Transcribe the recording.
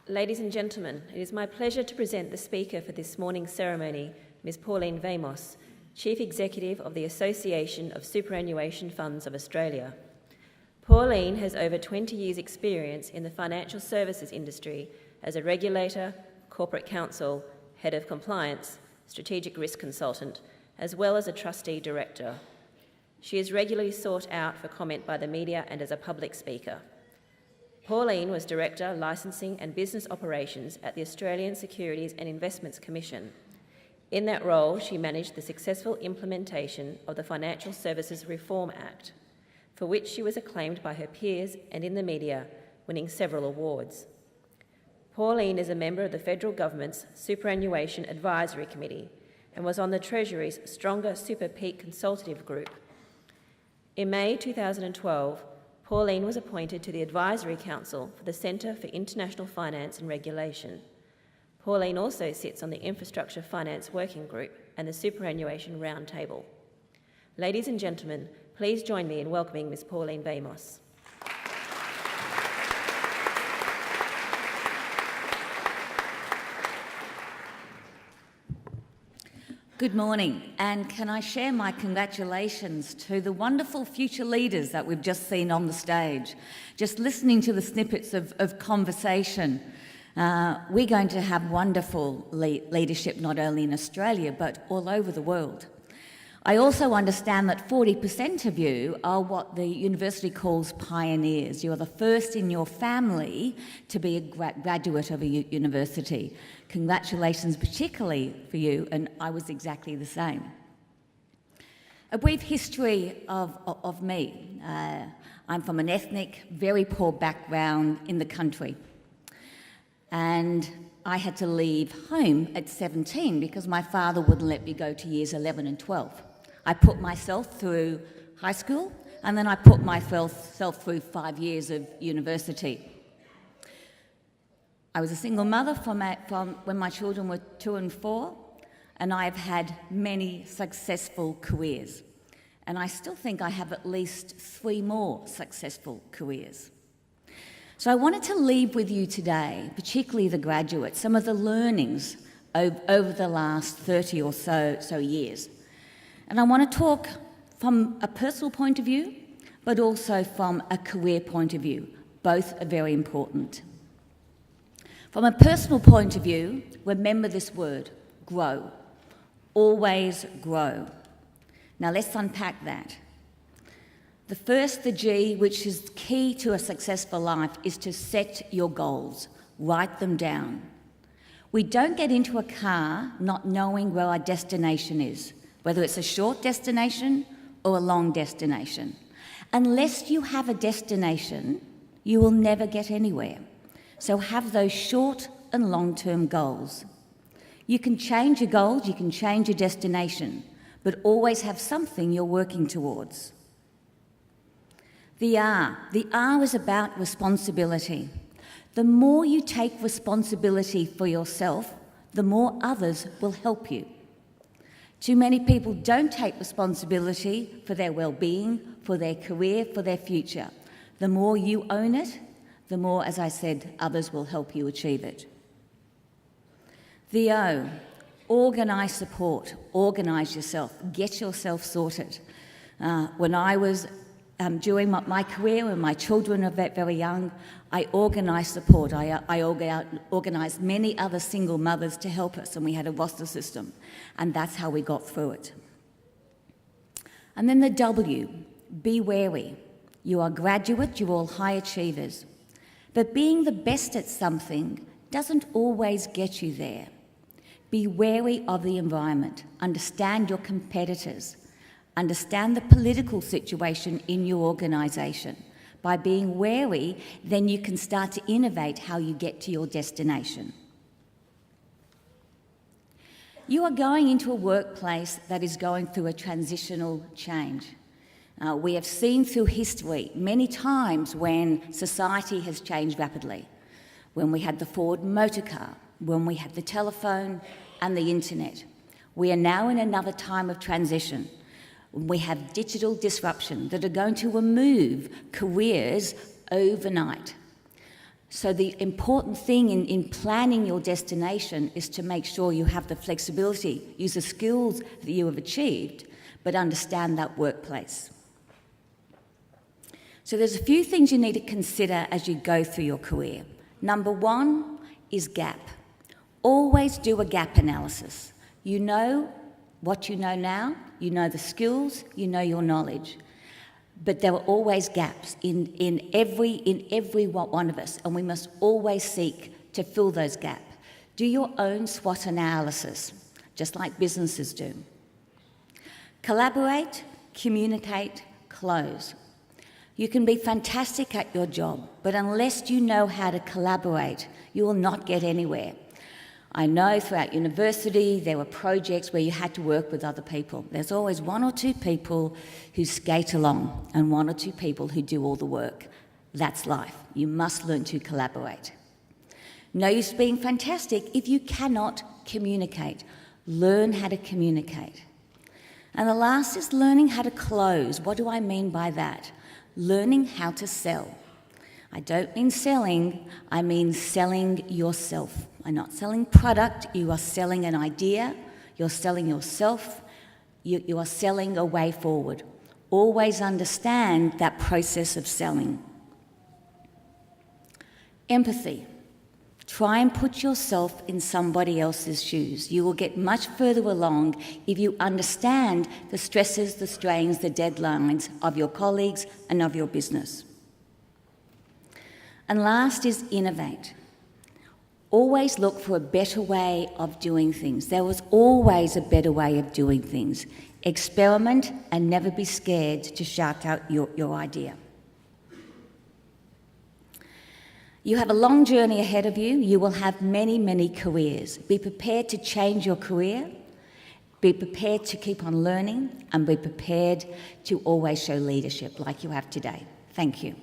Ladies and gentlemen, it is my pleasure to present the speaker for this morning's ceremony, Ms. Pauline Vamos, Chief Executive of the Association of Superannuation Funds of Australia. Pauline has over 20 years' experience in the financial services industry as a regulator, corporate counsel, head of compliance, strategic risk consultant, as well as a trustee director. She is regularly sought out for comment by the media and as a public speaker. Pauline was Director, Licensing and Business Operations at the Australian Securities and Investments Commission. In that role, she managed the successful implementation of the Financial Services Reform Act, for which she was acclaimed by her peers and in the media, winning several awards. Pauline is a member of the Federal Government's Superannuation Advisory Committee and was on the Treasury's Stronger Super Peak Consultative Group. In May 2012, Pauline was appointed to the Advisory Council for the Centre for International Finance and Regulation. Pauline also sits on the Infrastructure Finance Working Group and the Superannuation Roundtable. Ladies and gentlemen, please join me in welcoming Ms. Pauline Vamos. Good morning, and can I share my congratulations to the wonderful future leaders that we've just seen on the stage. Just listening to the snippets of conversation, we're going to have wonderful leadership not only in Australia but all over the world. I also understand that 40% of you are what the university calls pioneers. You are the first in your family to be a graduate of a university. Congratulations particularly for you, and I was exactly the same. A brief history of me. I'm from an ethnic, very poor background in the country. And I had to leave home at 17 because my father wouldn't let me go to years 11 and 12. I put myself through high school, and then I put myself through 5 years of university. I was a single mother from when my children were 2 and 4, and I've had many successful careers. And I still think I have at least 3 more successful careers. So I wanted to leave with you today, particularly the graduates, some of the learnings over the last 30 or so years. And I want to talk from a personal point of view, but also from a career point of view. Both are very important. From a personal point of view, remember this word, grow. Always grow. Now let's unpack that. The G, which is key to a successful life, is to set your goals. Write them down. We don't get into a car not knowing where our destination is, whether it's a short destination or a long destination. Unless you have a destination, you will never get anywhere. So have those short and long-term goals. You can change your goals, you can change your destination, but always have something you're working towards. The R is about responsibility. The more you take responsibility for yourself, the more others will help you. Too many people don't take responsibility for their well-being, for their career, for their future. The more you own it, the more, as I said, others will help you achieve it. The O, organise support, organise yourself, get yourself sorted. When I was during my career, when my children were very young, I organised support. I organised many other single mothers to help us, and we had a roster system, and that's how we got through it. And then the W, be wary. You are graduate, you're all high achievers. But being the best at something doesn't always get you there. Be wary of the environment. Understand your competitors. Understand the political situation in your organisation. By being wary, then you can start to innovate how you get to your destination. You are going into a workplace that is going through a transitional change. We have seen through history many times when society has changed rapidly. When we had the Ford motor car, when we had the telephone and the internet. We are now in another time of transition. We have digital disruption that are going to remove careers overnight. So the important thing in planning your destination is to make sure you have the flexibility, use the skills that you have achieved, but understand that workplace. So there's a few things you need to consider as you go through your career. Number one is gap. Always do a gap analysis. You know what you know now, you know the skills, you know your knowledge. But there are always gaps in every one of us, and we must always seek to fill those gaps. Do your own SWOT analysis, just like businesses do. Collaborate, communicate, close. You can be fantastic at your job, but unless you know how to collaborate, you will not get anywhere. I know throughout university there were projects where you had to work with other people. There's always one or two people who skate along and one or two people who do all the work. That's life. You must learn to collaborate. No use being fantastic if you cannot communicate. Learn how to communicate. And the last is learning how to close. What do I mean by that? Learning how to sell. I don't mean selling, I mean selling yourself. I'm not selling product, you are selling an idea, you're selling yourself, you are selling a way forward. Always understand that process of selling. Empathy. Try and put yourself in somebody else's shoes. You will get much further along if you understand the stresses, the strains, the deadlines of your colleagues and of your business. And last is innovate. Always look for a better way of doing things. There was always a better way of doing things. Experiment and never be scared to shout out your idea. You have a long journey ahead of you. You will have many, many careers. Be prepared to change your career. Be prepared to keep on learning and be prepared to always show leadership like you have today. Thank you.